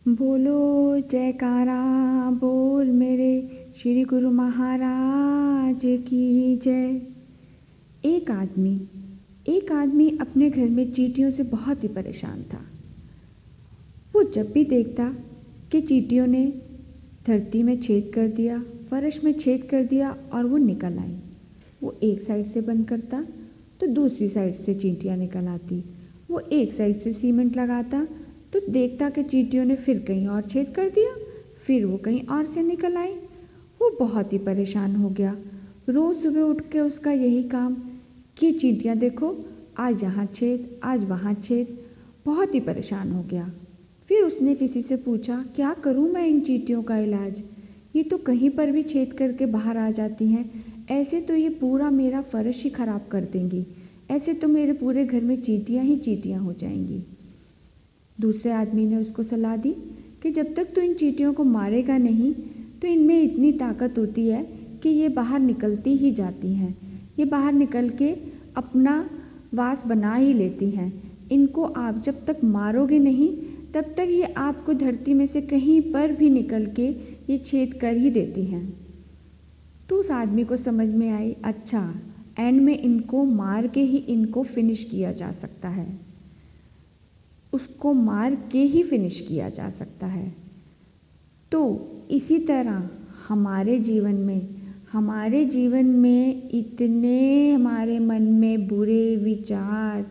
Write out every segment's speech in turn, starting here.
बोलो जयकारा बोल मेरे श्री गुरु महाराज की जय। एक आदमी अपने घर में चींटियों से बहुत ही परेशान था। वो जब भी देखता कि चींटियों ने धरती में छेद कर दिया, फर्श में छेद कर दिया और वो निकल आई, वो एक साइड से बंद करता तो दूसरी साइड से चींटियाँ निकल आती। वो एक साइड से सीमेंट लगाता तो देखता कि चींटियों ने फिर कहीं और छेद कर दिया, फिर वो कहीं और से निकल आई। वो बहुत ही परेशान हो गया। रोज़ सुबह उठ के उसका यही काम कि चींटियाँ देखो, आज यहाँ छेद, आज वहाँ छेद। बहुत ही परेशान हो गया। फिर उसने किसी से पूछा, क्या करूँ मैं इन चींटियों का इलाज? ये तो कहीं पर भी छेद करके बाहर आ जाती हैं। ऐसे तो ये पूरा मेरा फर्श ही खराब कर देंगी। ऐसे तो मेरे पूरे घर में चींटियाँ ही चींटियाँ हो जाएंगी। दूसरे आदमी ने उसको सलाह दी कि जब तक तू इन चींटियों को मारेगा नहीं तो इनमें इतनी ताकत होती है कि ये बाहर निकलती ही जाती हैं। ये बाहर निकल के अपना वास बना ही लेती हैं। इनको आप जब तक मारोगे नहीं तब तक ये आपको धरती में से कहीं पर भी निकल के ये छेद कर ही देती हैं। तो उस आदमी को समझ में आई, अच्छा एंड में इनको मार के ही इनको फिनिश किया जा सकता है, उसको मार के ही फिनिश किया जा सकता है। तो इसी तरह हमारे जीवन में इतने हमारे मन में बुरे विचार,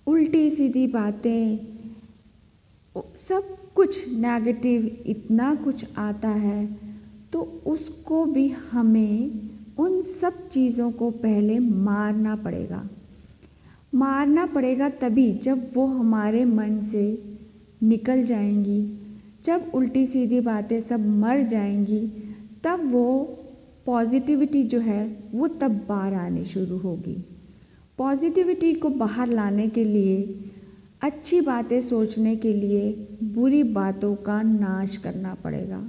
उल्टी सीधी बातें, सब कुछ नेगेटिव इतना कुछ आता है, तो उसको भी हमें उन सब चीज़ों को पहले मारना पड़ेगा तभी जब वो हमारे मन से निकल जाएंगी। जब उल्टी सीधी बातें सब मर जाएंगी तब वो पॉजिटिविटी जो है वो तब बाहर आनी शुरू होगी। पॉजिटिविटी को बाहर लाने के लिए, अच्छी बातें सोचने के लिए बुरी बातों का नाश करना पड़ेगा।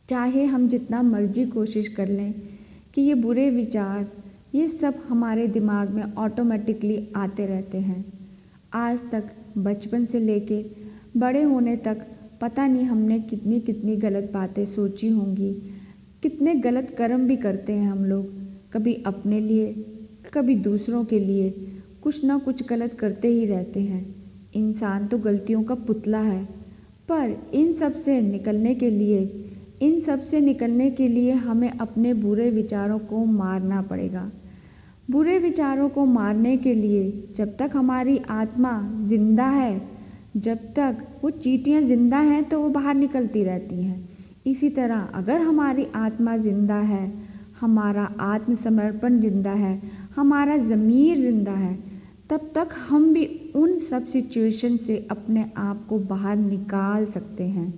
चाहे हम जितना मर्जी कोशिश कर लें कि ये बुरे विचार, ये सब हमारे दिमाग में ऑटोमेटिकली आते रहते हैं। आज तक बचपन से लेके बड़े होने तक पता नहीं हमने कितनी कितनी गलत बातें सोची होंगी, कितने गलत कर्म भी करते हैं हम लोग। कभी अपने लिए, कभी दूसरों के लिए कुछ ना कुछ गलत करते ही रहते हैं। इंसान तो गलतियों का पुतला है। पर इन सब से निकलने के लिए हमें अपने बुरे विचारों को मारना पड़ेगा। बुरे विचारों को मारने के लिए जब तक हमारी आत्मा जिंदा है, जब तक वो चींटियाँ जिंदा हैं तो वो बाहर निकलती रहती हैं। इसी तरह अगर हमारी आत्मा जिंदा है, हमारा आत्मसमर्पण जिंदा है, हमारा ज़मीर जिंदा है, तब तक हम भी उन सब सिचुएशन से अपने आप को बाहर निकाल सकते हैं।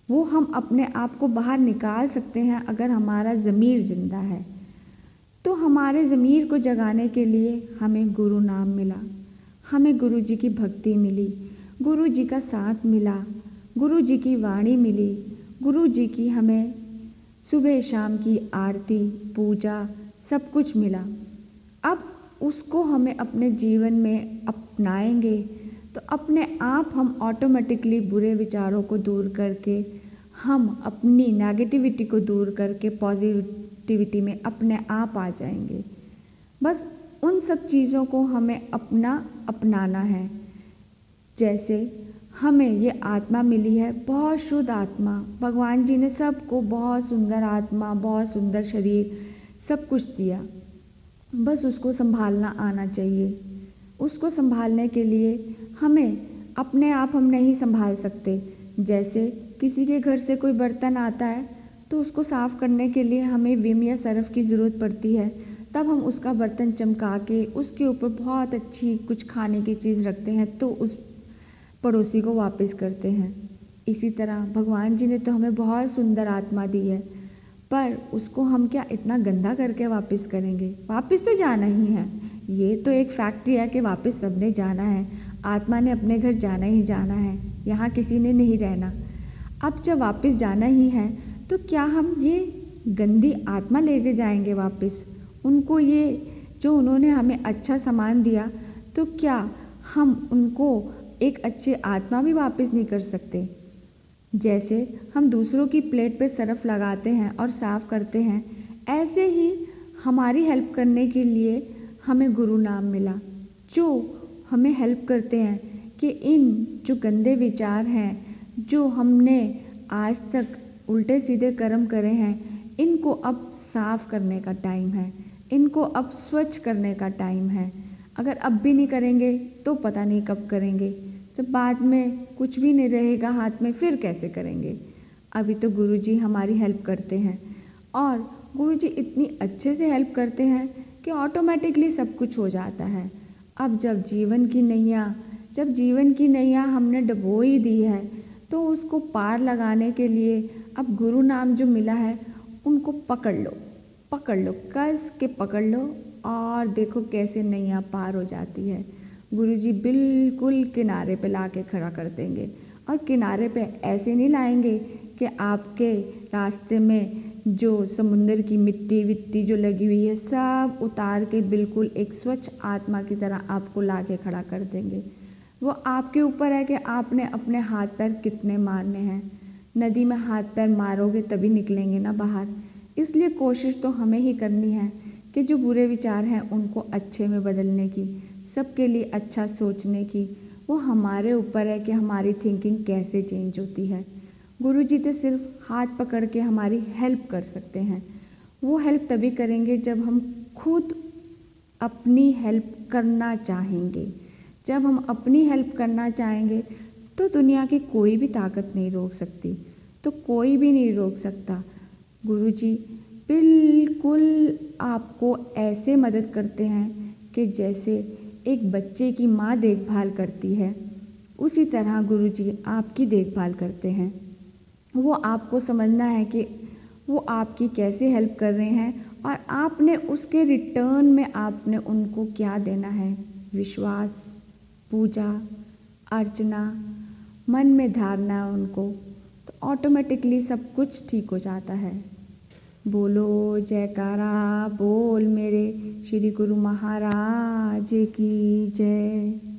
वो हम अपने आप को बाहर निकाल सकते हैं अगर हमारा ज़मीर जिंदा है। तो हमारे ज़मीर को जगाने के लिए हमें गुरु नाम मिला, हमें गुरु जी की भक्ति मिली, गुरु जी का साथ मिला, गुरु जी की वाणी मिली, गुरु जी की हमें सुबह शाम की आरती, पूजा सब कुछ मिला। अब उसको हमें अपने जीवन में अपनाएंगे तो अपने आप हम ऑटोमेटिकली बुरे विचारों को दूर करके, हम अपनी नेगेटिविटी को दूर करके पॉजिटिविटी में अपने आप आ जाएंगे। बस उन सब चीज़ों को हमें अपनाना है। जैसे हमें ये आत्मा मिली है, बहुत शुद्ध आत्मा, भगवान जी ने सबको बहुत सुंदर आत्मा, बहुत सुंदर शरीर, सब कुछ दिया। बस उसको संभालना आना चाहिए। उसको संभालने के लिए हमें अपने आप हम नहीं संभाल सकते। जैसे किसी के घर से कोई बर्तन आता है तो उसको साफ़ करने के लिए हमें विम या सर्फ की ज़रूरत पड़ती है। तब हम उसका बर्तन चमका के उसके ऊपर बहुत अच्छी कुछ खाने की चीज़ रखते हैं तो उस पड़ोसी को वापस करते हैं। इसी तरह भगवान जी ने तो हमें बहुत सुंदर आत्मा दी है, पर उसको हम क्या इतना गंदा करके वापस करेंगे? वापस तो जाना ही है। ये तो एक फैक्ट है कि वापस सबने जाना है। आत्मा ने अपने घर जाना ही जाना है, यहाँ किसी ने नहीं रहना। अब जब वापस जाना ही है तो क्या हम ये गंदी आत्मा लेके जाएंगे वापस? उनको ये जो उन्होंने हमें अच्छा सामान दिया तो क्या हम उनको एक अच्छी आत्मा भी वापस नहीं कर सकते? जैसे हम दूसरों की प्लेट पे सरफ लगाते हैं और साफ करते हैं, ऐसे ही हमारी हेल्प करने के लिए हमें गुरु नाम मिला, जो हमें हेल्प करते हैं कि इन जो गंदे विचार हैं, जो हमने आज तक उल्टे सीधे कर्म करे हैं, इनको अब साफ करने का टाइम है, इनको अब स्वच्छ करने का टाइम है। अगर अब भी नहीं करेंगे तो पता नहीं कब करेंगे। जब बाद में कुछ भी नहीं रहेगा हाथ में, फिर कैसे करेंगे। अभी तो गुरुजी हमारी हेल्प करते हैं, और गुरुजी इतनी अच्छे से हेल्प करते हैं कि ऑटोमेटिकली सब कुछ हो जाता है। अब जब जीवन की नैया हमने डुबो ही दी है, तो उसको पार लगाने के लिए अब गुरु नाम जो मिला है, उनको पकड़ लो, कस के पकड़ लो, और देखो कैसे नैया पार हो जाती है। गुरुजी बिल्कुल किनारे पे ला के खड़ा कर देंगे, और किनारे पे ऐसे नहीं लाएंगे कि आपके रास्ते में जो समुंदर की मिट्टी विट्टी जो लगी हुई है, सब उतार के बिल्कुल एक स्वच्छ आत्मा की तरह आपको ला के खड़ा कर देंगे। वो आपके ऊपर है कि आपने अपने हाथ पैर कितने मारने हैं। नदी में हाथ पैर मारोगे तभी निकलेंगे ना बाहर। इसलिए कोशिश तो हमें ही करनी है कि जो बुरे विचार हैं उनको अच्छे में बदलने की, सबके लिए अच्छा सोचने की। वो हमारे ऊपर है कि हमारी थिंकिंग कैसे चेंज होती है। गुरुजी तो सिर्फ हाथ पकड़ के हमारी हेल्प कर सकते हैं। वो हेल्प तभी करेंगे जब हम खुद अपनी हेल्प करना चाहेंगे। जब हम अपनी हेल्प करना चाहेंगे तो दुनिया की कोई भी ताकत नहीं रोक सकती, तो कोई भी नहीं रोक सकता। गुरुजी बिल्कुल आपको ऐसे मदद करते हैं कि जैसे एक बच्चे की माँ देखभाल करती है, उसी तरह गुरुजी आपकी देखभाल करते हैं। वो आपको समझना है कि वो आपकी कैसे हेल्प कर रहे हैं, और आपने उसके रिटर्न में आपने उनको क्या देना है। विश्वास, पूजा अर्चना, मन में धारणा उनको, तो ऑटोमेटिकली सब कुछ ठीक हो जाता है। बोलो जयकारा बोल मेरे श्री गुरु महाराज की जय।